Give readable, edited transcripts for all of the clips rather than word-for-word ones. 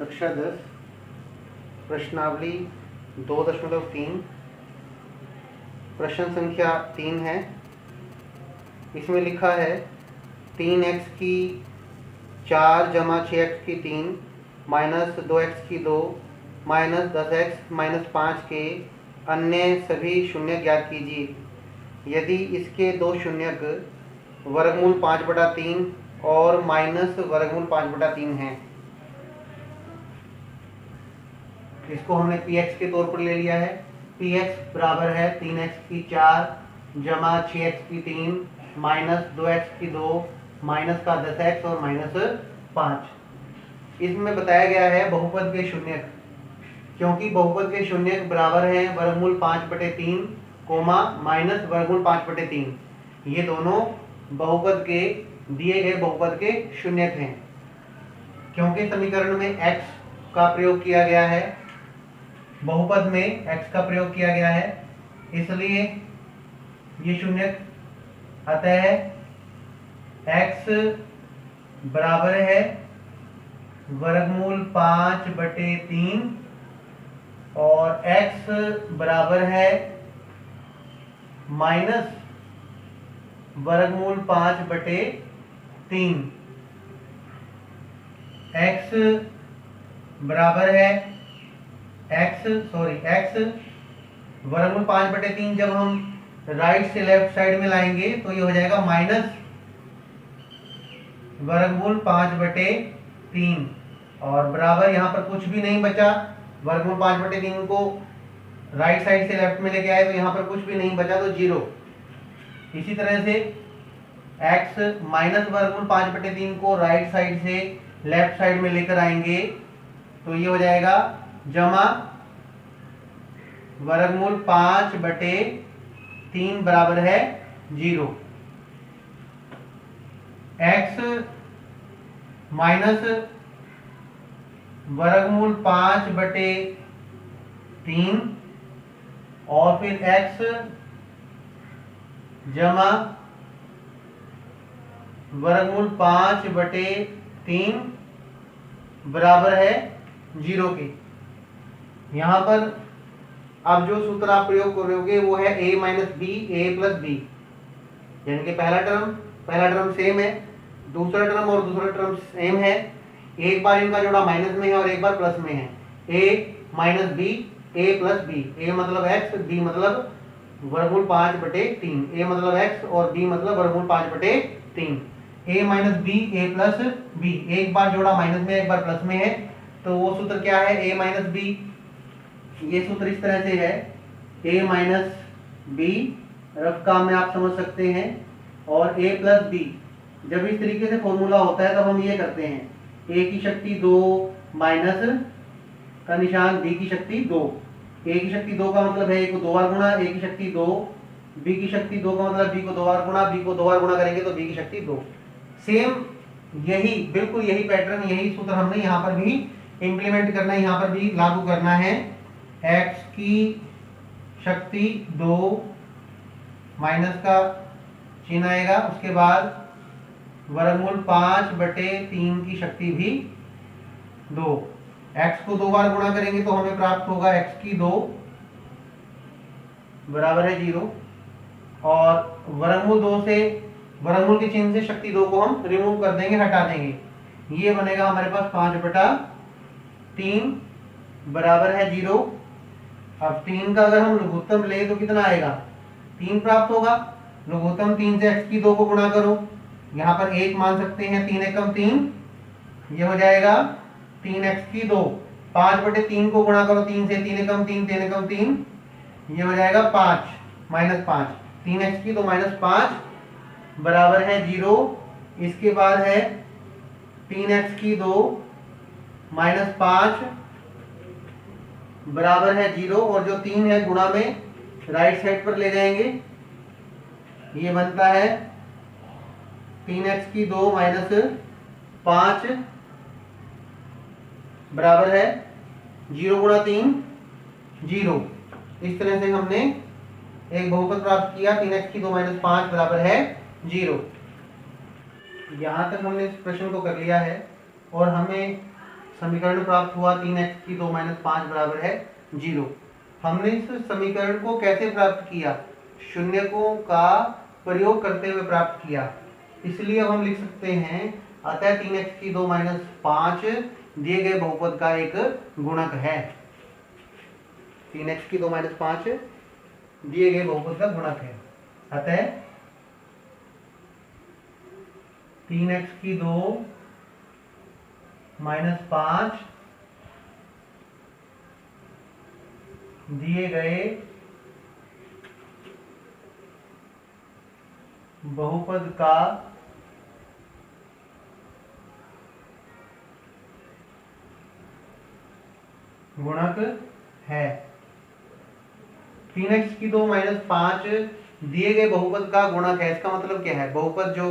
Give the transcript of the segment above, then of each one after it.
कक्षा 10 प्रश्नावली 2.3 प्रश्न संख्या 3 है। इसमें लिखा है 3x की 4 जमा 6x की 3 माइनस 2x की 2 माइनस 10x माइनस 5 के अन्य सभी शून्य ज्ञात कीजिए। यदि इसके दो शून्यक वर्गमूल 5/3 और माइनस वर्गमूल 5/3 हैं। इसको हमने px के तौर पर ले लिया है। px बराबर है 3x की 4 जमा 6x की 3 माइनस 2x की 2 माइनस का 10x और माइनस 5। इसमें बताया गया है बहुपद के शून्यक, क्योंकि बहुपद के शून्यक बराबर हैं वर्गमूल 5/3 कोमा माइनस वर्गमूल 5/3। ये दोनों बहुपद के दिए गए बहुपद के शून्यक हैं। क्योंकि समीकरण में x का प्रयोग किया गया है, बहुपद में x का प्रयोग किया गया है, इसलिए ये शून्यक, अतः x बराबर है वर्गमूल 5/3 और x बराबर है माइनस वर्गमूल 5/3। x बराबर है x वर्गमूल 5/3 जब हम राइट से लेफ्ट साइड में लाएंगे तो ये हो जाएगा माइनस वर्गमूल 5/3 और बराबर यहाँ पर कुछ भी नहीं बचा। वर्गमूल 5/3 को राइट साइड से लेफ्ट में लेके आए तो यहाँ पर कुछ भी नहीं बचा, तो 0। इसी तरह से x माइनस वर्गमूल 5/3 को राइट साइड से लेफ्ट साइड में लेकर आएंगे तो ये हो जाएगा जमा वर्गमूल 5/3 बराबर है 0। x माइनस वर्गमूल 5/3 और फिर x जमा वर्गमूल 5/3 बराबर है 0 के। यहाँ पर अब जो सूत्र आप प्रयोग करोगे वो है a minus B A plus B, यानी कि पहला टर्म सेम है, दूसरा टर्म और दूसरा टर्म सेम है। एक बार इनका जोड़ा माइनस में है और एक बार प्लस में है। a minus B A plus B, a मतलब x, b मतलब वर्गमूल 5/3, a मतलब x और b मतलब वर्गमूल 5/3। a minus B A plus B, एक बार जोड़ा माइनस में एक बार प्लस में है, तो वो सूत्र क्या है a माइनस बी। ये सूत्र इस तरह से है a माइनस बी, रफ काम में आप समझ सकते हैं, और a प्लस बी। जब इस तरीके से फॉर्मूला होता है तब हम ये करते हैं a की शक्ति 2 माइनस का निशान b की शक्ति 2। a की शक्ति 2 का मतलब है a को 2 बार गुणा, a की शक्ति 2, b की शक्ति 2 का मतलब b को 2 बार गुणा, b को 2 बार गुणा करेंगे तो b की शक्ति 2। सेम यही, बिल्कुल यही पैटर्न, यही सूत्र हमने यहाँ पर भी इंप्लीमेंट करना है, यहाँ पर भी लागू करना है। x की शक्ति 2 माइनस का चिन्ह आएगा, उसके बाद वर्गमूल 5/3 की शक्ति भी 2। x को 2 बार गुणा करेंगे तो हमें प्राप्त होगा x की 2 बराबर है 0, और वर्गमूल 2 से, वर्गमूल के चिन्ह से शक्ति 2 को हम रिमूव कर देंगे, हटा देंगे। ये बनेगा हमारे पास 5/3 बराबर है 0। अब 3 का अगर हम लघुत्तम ले तो कितना आएगा, 3 प्राप्त होगा। लघुत्तम 3 से x की 2 को गुणा करो, यहाँ पर 1 मान सकते हैं, 3 एकम 3, ये हो जाएगा 3x की 2। 5/3 को गुणा करो 3 से, 3 एकम 3, 3 एकम 3, ये हो जाएगा 5 माइनस 5, 3x की 2 माइनस 5 बराबर है 0। इसके बाद है 3x की 2 माइनस 5 बराबर है 0, और जो 3 है गुणा में राइट साइड पर ले जाएंगे, ये बनता है 3x की 2 माइनस 5 बराबर है 0 गुणा 3 0। इस तरह से हमने एक बहुपद प्राप्त किया, 3x की 2 माइनस 5 बराबर है 0। यहाँ तक हमने इस प्रश्न को कर लिया है और हमें समीकरण प्राप्त हुआ 3x की 2 माइनस 5 बराबर है 0। हमने इस समीकरण को कैसे प्राप्त किया? शून्यकों का प्रयोग करते हुए प्राप्त किया। इसलिए अब हम लिख सकते हैं अतः 3x की 2 माइनस 5 दिए गए बहुपद का एक गुणक है। 3x की 2 माइनस 5 दिए गए बहुपद का गुणक है। अतः 3x की 2 माइनस 5 दिए गए बहुपद का गुणक है। 3x की 2 माइनस 5 दिए गए बहुपद का गुणक है। इसका मतलब क्या है? बहुपद जो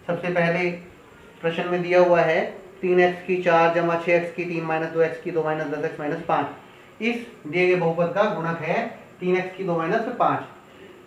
सबसे पहले प्रश्न में दिया हुआ है 3x की 4 जमा 6x की 3 माइनस 2x की 2 माइनस 10x माइनस 5, इस दिए गए बहुपद का गुणक है 3x की 2 माइनस 5।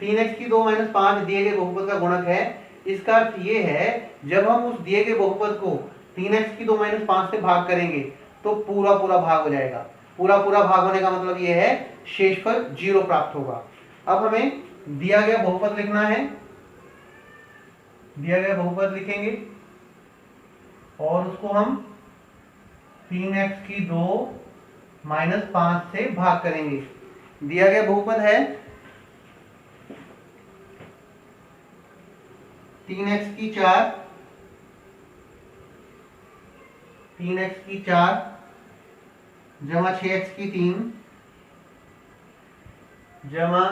3x की 2 माइनस 5 दिए गए बहुपद का गुणक है। इसका अर्थ ये है जब हम उस दिए गए बहुपद को 3x की 2 माइनस 5 से भाग करेंगे तो पूरा पूरा भाग हो जाएगा। पूरा पूरा भाग होने का मतलब ये है शेषफल 0 प्राप्त होगा। अब हमें दिया गया बहुपद लिखना है। दिया गया बहुपद लिखेंगे और उसको हम 3x की 2 माइनस 5 से भाग करेंगे। दिया गया बहुपद है 3x की 4 जमा 6x की 3 जमा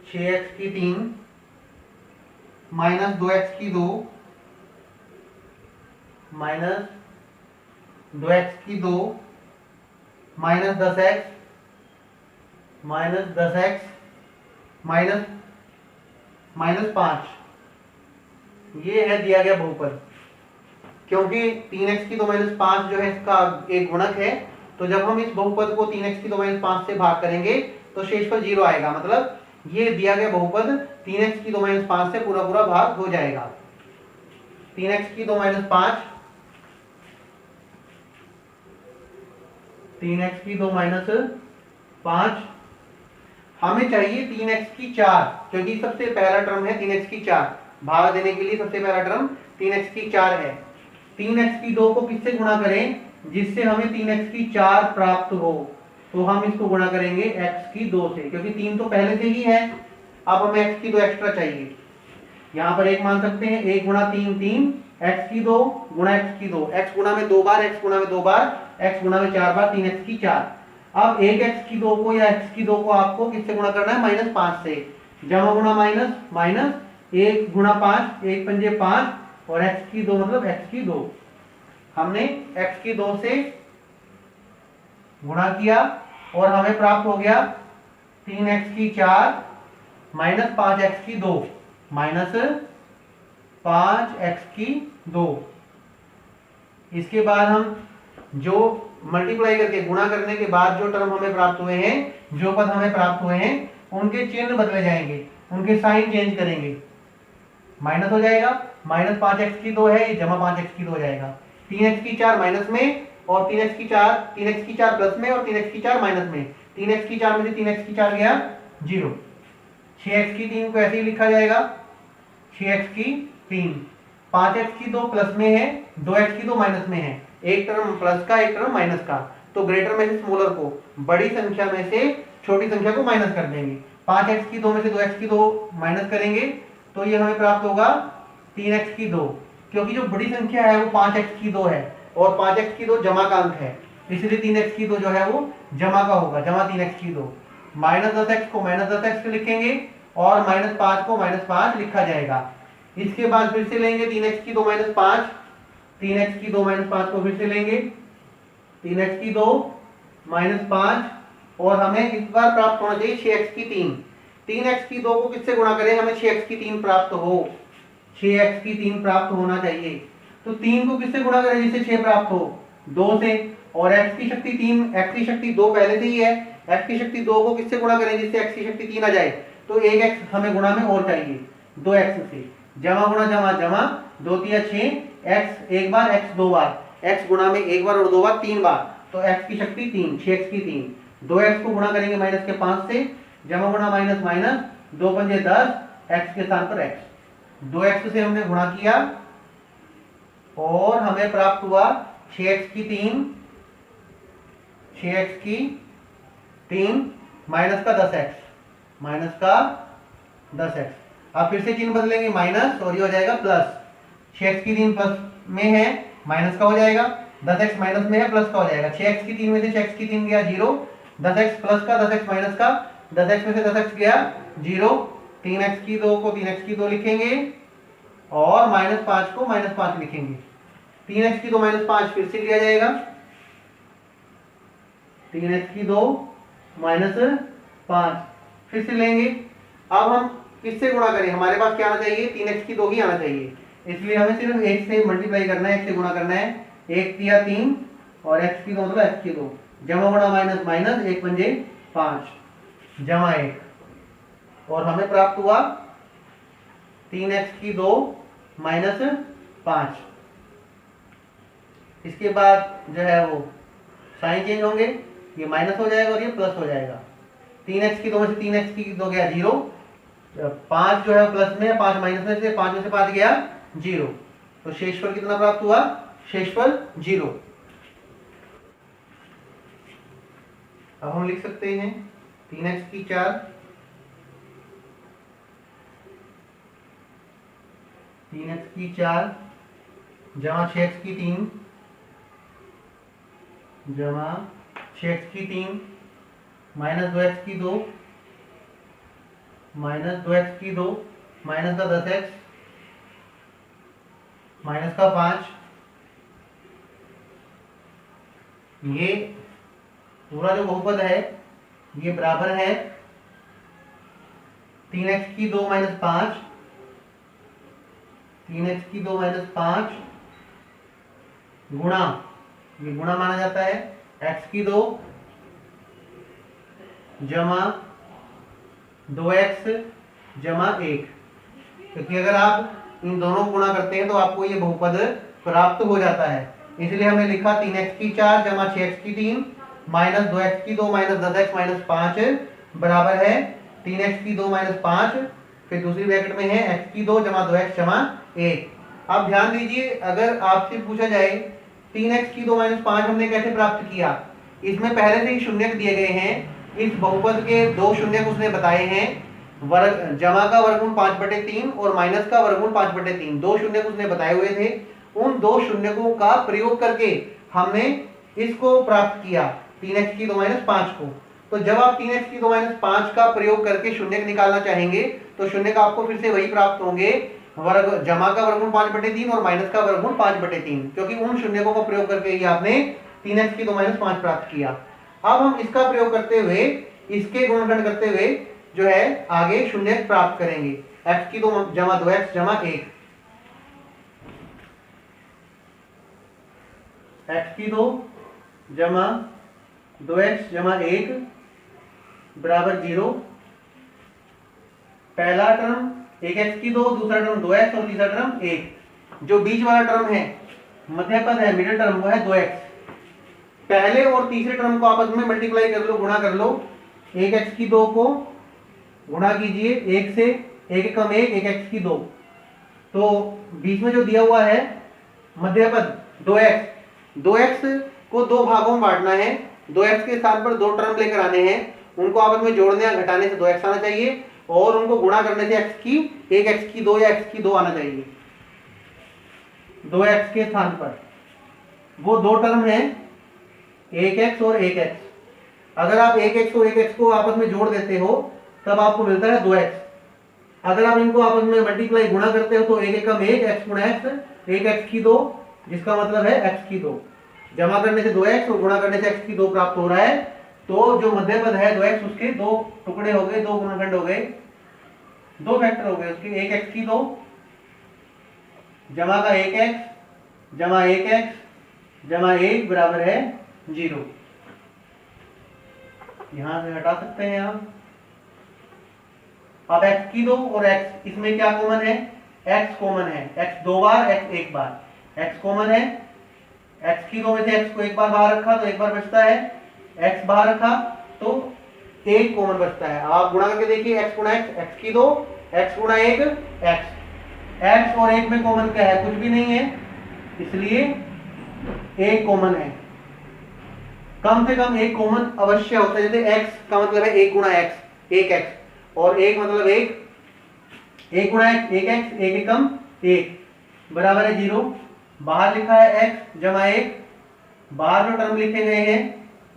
6x की 3 माइनस 2x की 2 माइनस 2x की 2 माइनस 10x माइनस 5। ये है दिया गया बहुपद। क्योंकि 3x की 2 माइनस 5 जो है इसका एक गुणक है, तो जब हम इस बहुपद को 3x की 2 माइनस 5 से भाग करेंगे तो शेषफल 0 आएगा। मतलब ये दिया गया बहुपद 3x की 2 माइनस 5 से पूरा पूरा भाग हो जाएगा। 3x की 2 माइनस 5 3x की 2 माइनस 5 हमें चाहिए 3x की 4, क्योंकि सबसे पहला टर्म है 3x की 4। भाग देने के लिए सबसे पहला टर्म 3x की 4 है। 3x की 2 को किससे गुणा करें जिससे हमें 3x की 4 प्राप्त हो? तो हम इसको गुणा करेंगे x की 2 से, क्योंकि 3 तो पहले से ही है। अब हमें x की 2 एक्स्ट्रा चाहिए। यहाँ पर एक मान सकते हैं 1 गुणा 3 3, x की 2 गुणा x की 2, x गुणा में 2 बार, x गुणा में 2 बार, x गुणा में 4 बार, 3x की 4। अब एक x की 2 को या x की 2 को आपको किससे गुणा करना है? माइनस 5 से। जमा गुणा माइनस माइनस 1 गुणा 5, 1 पंजे 5 और x की 2 मतलब x की 2। हमने x की 2 से गुणा किया और हमें प्राप्त हो गया 3x की 4 माइनस 5x की 2 माइनस 5x की 2। इसके बाद हम जो मल्टीप्लाई करके गुणा करने के बाद जो टर्म हमें प्राप्त हुए हैं, जो पद हमें प्राप्त हुए हैं, उनके चिन्ह बदले जाएंगे, उनके साइन चेंज करेंगे। माइनस हो जाएगा, माइनस 5x की 2 है, ये जमा 5x की 2 हो जाएगा। 3x की 4 माइनस में और 3x की 4 प्लस में और 3x की 4 माइनस में। 3x की 4 में से 3x की 4 गया 0। 6x की 3 को ऐसे ही लिखा जाएगा 6x की 3। 5x की 2 प्लस में है, 2x की 2 माइनस में है। एक टर्म प्लस का, एक टर्म माइनस का, तो ग्रेटर में से स्मॉलर को, बड़ी संख्या में से छोटी संख्या को माइनस कर देंगे। 5x की 2 में से 2x की 2 माइनस करेंगे तो ये हमें प्राप्त होगा 3x की 2, क्योंकि जो बड़ी संख्या है वो 5x की 2 है और 5x की 2 जमा का अंक है, इसलिए 3x की 2 जो है वो जमा का होगा, जमा 3x की 2। माइनस 10x को माइनस 10x लिखेंगे और माइनस 5 को माइनस 5 लिखा जाएगा। इसके बाद फिर से लेंगे 3x की 2 माइनस 5, 3x की 2 माइनस 5 को फिर से लेंगे 3x की 2 माइनस 5 और हमें इस बार प्राप्त होना चाहिए 6x की 3। 3x की 2 को किससे गुणा करें हमें 6x की 3 प्राप्त हो, 6x की 3 प्राप्त होना चाहिए। तो 3 को किससे गुणा करें जिससे 6 प्राप्त हो? 2 से। और x की शक्ति 3, x की शक्ति 2 पहले से ही है, x की शक्ति 2 को किससे गुणा करें जिससे x की शक्ति 3 आ जाए? तो 1x हमें गुणा में और चाहिए 2x से। जमा गुणा जमा जमा 2 3 6, x एक बार x दो बार, x गुणा में एक बार और दो बार, 3 बार, तो x की शक्ति 3, 6x की 3, 2x को गुणा करेंगे माइनस के 5 से, जमा गुणा माइनस माइनस, 2 पंजे 10, x के स्थान पर x, 2x से हमने गुणा किया और हमें प्राप्त हुआ 6x की 3, 6x की 3 माइनस का 10x, माइनस का 10x। अब फिर से चिन्ह बदलेंगे माइनस और ये हो जाएगा प्लस, 6x की 3 प्लस में है, माइनस का हो जाएगा, 10x माइनस में है, प्लस का हो जाएगा। 6x की 3 में से 6x की 3 गया 0, 10x प्लस का, 10x माइनस का, 10x में से 10x गया 0, 3x की 2 को 3x की 2 लिखेंगे और माइनस 5 को माइनस 5 लिखेंगे। 3x की 2 माइनस 5 फिर से लिया जाएगा, 3x की 2 माइनस 5 फिर से लेंगे। अब हम किससे गुणा करें, हमारे पास क्या आना चाहिए, 3x की 2 ही आना चाहिए, इसलिए हमें सिर्फ 1 से मल्टीप्लाई करना है, 1 से गुणा करना है, 1 तिया 3 और x की 2 मतलब x की 2, जमा गुणा माइनस माइनस, 1 पंजे 5 जमा 1 और हमें प्राप्त हुआ 3x की 2 माइनस 5। इसके बाद जो है वो साइन चेंज होंगे, ये माइनस हो जाएगा और ये प्लस हो जाएगा। 3x की 2 में से 3x की 2 गया 0, 5 जो है प्लस में, 5 माइनस में से, 5 में से 5 गया 0, तो शेषफल कितना प्राप्त हुआ, शेषफल 0। अब हम लिख सकते हैं 3x की 4, 3x की 4 जमा 6x की 3 जमा 6x की 3 माइनस 2x की 2 माइनस 2x की 2 माइनस का 10x माइनस का 5, ये पूरा जो बहुपद है ये बराबर है 3x की 2 माइनस 5, 3x की 2 माइनस 5 गुणा, ये गुणा माना जाता है, x की 2 जमा 2x जमा 1, क्योंकि अगर आप इन दोनों को गुणा करते हैं तो आपको ये बहुपद प्राप्त हो जाता है, इसलिए हमने लिखा 3x की 4 जमा 6x की 3 माइनस 2x की 2 माइनस 10x माइनस 5 बराबर है 3x की 2 माइनस 5, फिर दूसरी ब्रैकेट में है x की 2 जमा 2x जमा 1। अब ध्यान दीजिए, अगर आपसे पूछा जाए 3x की 2 माइनस 5 हमने कैसे प्राप्त किया, इसमें पहले से ही शून्यक दिए गए हैं, इस बहुपद के 2 शून्यक उसने बताए हैं, वर्ग जमा का वर्गमूल 5/3 और माइनस का वर्गमूल 5/3, 2 शून्यक उसने बताए हुए थे, उन 2 शून्यकों का प्रयोग करके हमने इसको प्राप्त किया 3x की 2 माइनस 5 को। तो जब आप 3x की 2 माइनस 5 का प्रयोग करके शून्यक निकालना चाहेंगे तो शून्यक आपको फिर से वही प्राप्त होंगे, वर्ग जमा का वर्गमूल 5/3 और माइनस का वर्गमूल 5/3, क्योंकि उन शून्यकों का प्रयोग करके ही आपने 3x की 2 माइनस 5 प्राप्त किया। अब हम इसका प्रयोग करते हुए, इसके गुणनखंड करते हुए जो है आगे शून्यक प्राप्त करेंगे, x की 2 जमा 2x जमा 1, x की 2 जमा 2x जमा 1 बराबर 0। पहला टर्म 1x की 2, दूसरा टर्म 2x और तीसरा टर्म 1। जो बीच वाला टर्म है, मध्य पद है, मिडिल टर्म, वो है 2x। पहले और तीसरे टर्म को आपस में मल्टीप्लाई कर लो, गुणा कर लो, 1x की 2 को गुणा कीजिए 1 से, 1 कम 1, 1x की 2, तो बीच में जो दिया हुआ है मध्य पद 2x, 2x को 2 भागों में बांटना है, 2x के स्थान पर 2 टर्म लेकर आने हैं, उनको आपस में जोड़ने या घटाने से 2x आना चाहिए और उनको गुणा करने से x की 1x की 2 या x की 2 आना चाहिए। 2x के स्थान पर वो 2 टर्म है 1x और 1x, अगर आप 1x और 1x को आपस में जोड़ देते हो तब आपको मिलता है 2x। अगर आप इनको आपस में मल्टीप्लाई गुणा करते हो तो 1 कम 1, x गुणा x, 1x की 2, जिसका मतलब है x की 2, जमा करने से 2x और गुणा करने से x की 2 प्राप्त हो रहा है। तो जो मध्य पद है 2x, उसके 2 टुकड़े हो गए, 2 गुणनखंड हो गए, 2 फैक्टर हो गए उसके, 1x की 2 जमा का 1x जमा 1x जमा 1 बराबर है 0। यहां से हटा सकते हैं आप। अब x की 2 और x, इसमें क्या कॉमन है, x कॉमन है, x 2 बार, x 1 बार, x कॉमन है, x की 2 में से x को एक बार बाहर रखा तो एक बार बचता है, x बाहर रखा तो एक कॉमन बचता है। आप गुणा करके देखिए, x गुणा x की 2, x गुणा 1 x और 1 में कॉमन क्या है? कुछ भी नहीं है, इसलिए एक कॉमन है। कम से कम एक कॉमन अवश्य होता है। जैसे x का मतलब है 1 गुणा x, 1x, और 1 मतलब 1 गुणा x, 1x, 1 एकम 1 बराबर है 0। बाहर लिखा है x जमा 1, बाहर जो टर्म लिखे गए हैं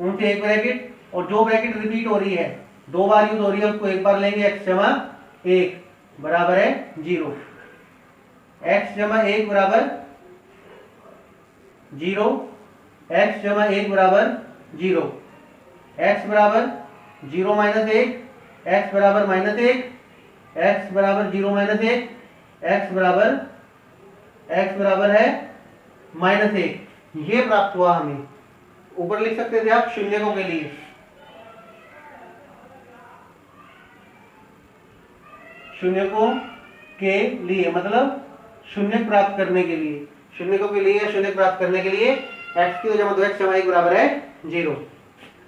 उनसे एक ब्रैकेट, और जो ब्रैकेट रिपीट हो रही है, 2 बार यूज हो रही है, उसको एक बार लेंगे, x जमा 1 बराबर है 0। x जमा 1 बराबर 0, x जमा 1 बराबर 0, x बराबर 0 माइनस 1, x बराबर माइनस 1, x बराबर 0 माइनस 1, x बराबर है माइनस 1। ये प्राप्त हुआ हमें। ऊपर लिख सकते थे आप शून्यकों के लिए, शून्यकों के लिए मतलब शून्य प्राप्त करने के लिए, शून्यकों के लिए, शून्य प्राप्त करने के लिए x की जमा 2x जमा 1 बराबर है 0।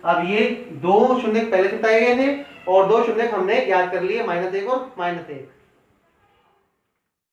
अब ये दो शून्य पहले से बताए गए थे और दो शून्य हमने ज्ञात कर लिए, -1 और -1।